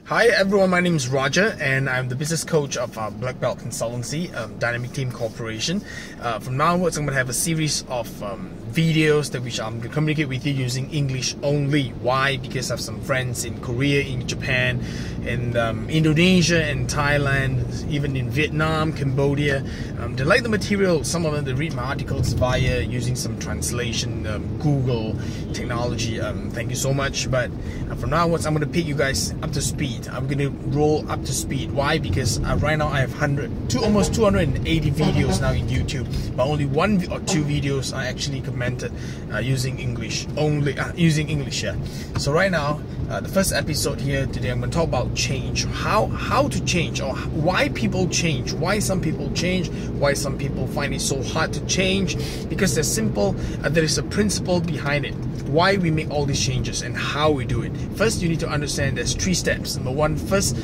Hi everyone, my name is Roger and I'm the business coach of Black Belt Consultancy, Dynamic Team Corporation. From now onwards, I'm going to have a series of videos that which I'm going to communicate with you using English only. Why? Because I have some friends in Korea, in Japan, in Indonesia, and Thailand, even in Vietnam, Cambodia. They like the material. Some of them they read my articles via using some translation, Google technology. Thank you so much. But from now onwards, I'm going to pick you guys up to speed. I'm going to roll up to speed. Why? Because right now I have almost 280 videos now in YouTube, but only 1 or 2 videos are actually commented using English only. Yeah. So right now, the first episode here today, I'm going to talk about change. How to change, or why people change. Why some people change. Why some people find it so hard to change. Because they're simple. There is a principle behind it. Why we make all these changes and how we do it. First, you need to understand there's 3 steps. Number 1, first,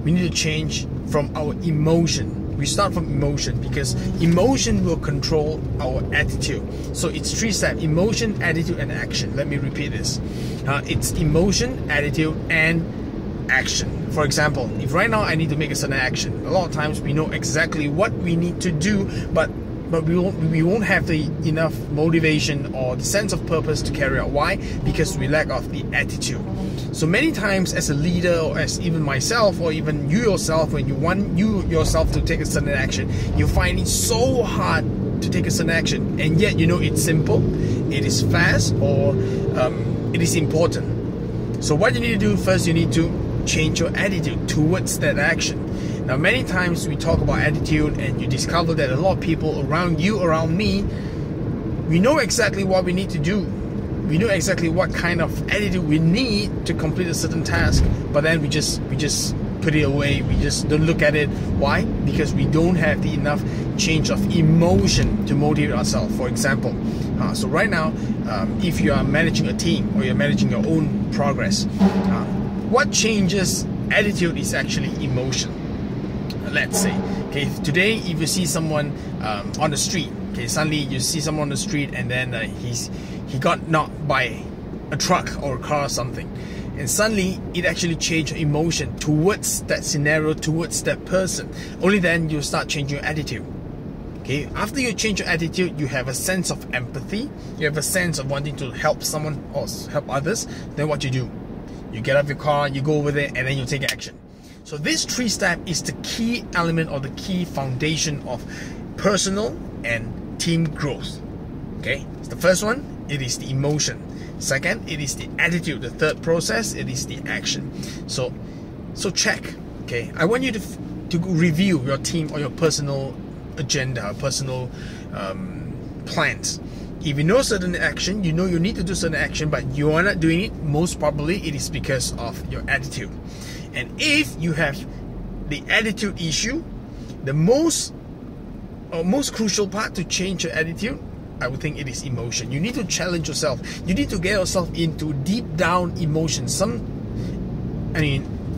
we need to change from our emotion. We start from emotion because emotion will control our attitude. So it's 3 steps: emotion, attitude, and action. Let me repeat this. It's emotion, attitude, and action. For example, if right now I need to make a certain action, a lot of times we know exactly what we need to do, but we won't have the enough motivation or the sense of purpose to carry out. Why? Because we lack of the attitude. So many times as a leader, or as even myself, or even you yourself, when you want yourself to take a certain action, you find it so hard to take a certain action, and yet you know it's simple, it is fast, or it is important. So what you need to do first, you need to change your attitude towards that action. Now, many times we talk about attitude, and you discover that a lot of people around you, around me, we know exactly what we need to do. We know exactly what kind of attitude we need to complete a certain task, but then we just put it away. We just don't look at it. Why? Because we don't have the enough change of emotion to motivate ourselves. For example, so right now, if you are managing a team or you're managing your own progress, what changes attitude is actually emotion. Let's say, okay, today if you see someone on the street, okay, suddenly you see someone on the street, and then he got knocked by a truck or a car or something, and suddenly it actually changed your emotion towards that scenario, towards that person. Only then you start changing your attitude. Okay, after you change your attitude, you have a sense of empathy, you have a sense of wanting to help someone or help others. Then what you do? You get off your car, you go over there, and then you take action. So this 3 step is the key element or the key foundation of personal and team growth. Okay, so the first one, it is the emotion. Second, it is the attitude. The third process, it is the action. So check. Okay, I want you to review your team or your personal agenda, personal plans. If you know certain action, you know you need to do certain action, but you are not doing it, most probably it is because of your attitude. And if you have the attitude issue, the most crucial part to change your attitude, I would think it is emotion. You need to challenge yourself. You need to get yourself into deep down emotions.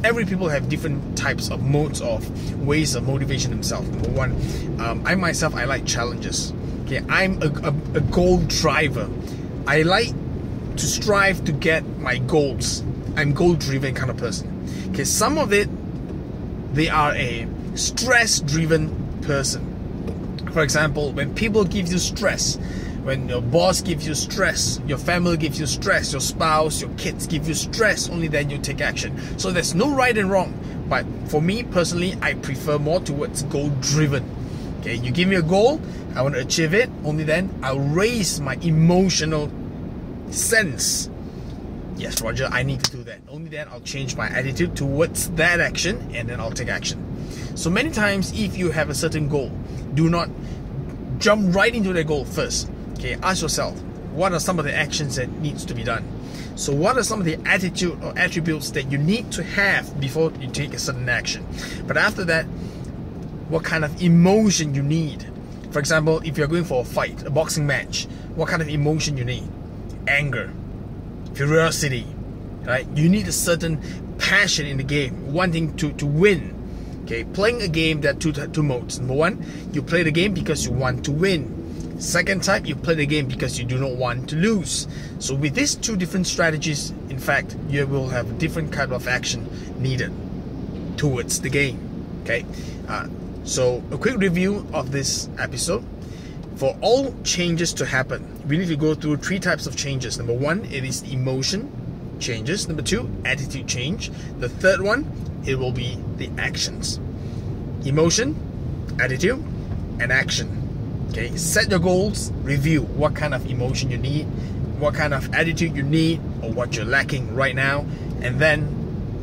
Every people have different types of modes of ways of motivation themselves. Number 1, I myself, I like challenges. Okay, I'm a goal driver. I like to strive to get my goals. I'm goal-driven kind of person. Okay, some of it, they are a stress-driven person. For example, when people give you stress, when your boss gives you stress, your family gives you stress, your spouse, your kids give you stress, only then you take action. So there's no right and wrong. But for me personally, I prefer more towards goal-driven. Okay, you give me a goal, I want to achieve it, only then I'll raise my emotional sense. Yes, Roger, I need to do that. Only then I'll change my attitude towards that action, and then I'll take action. So many times, if you have a certain goal, do not jump right into that goal first. Okay, ask yourself, what are some of the actions that needs to be done? So what are some of the attitude or attributes that you need to have before you take a certain action? But after that, what kind of emotion you need? For example, if you're going for a fight, a boxing match, what kind of emotion you need? Anger, curiosity, right? You need a certain passion in the game, wanting to win. Okay, playing a game, there are two modes. Number 1, you play the game because you want to win. Second type, you play the game because you do not want to lose. So with these two different strategies, in fact, you will have a different kind of action needed towards the game. Okay, so a quick review of this episode. For all changes to happen, we need to go through 3 types of changes. Number 1, it is emotion changes. Number 2, attitude change. The third one, it will be the actions. Emotion, attitude, and action. Okay, set your goals, review what kind of emotion you need, what kind of attitude you need, or what you're lacking right now, and then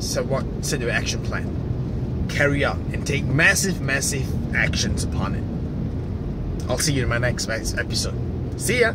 set your action plan. Carry out and take massive actions upon it. I'll see you in my next episode. See ya!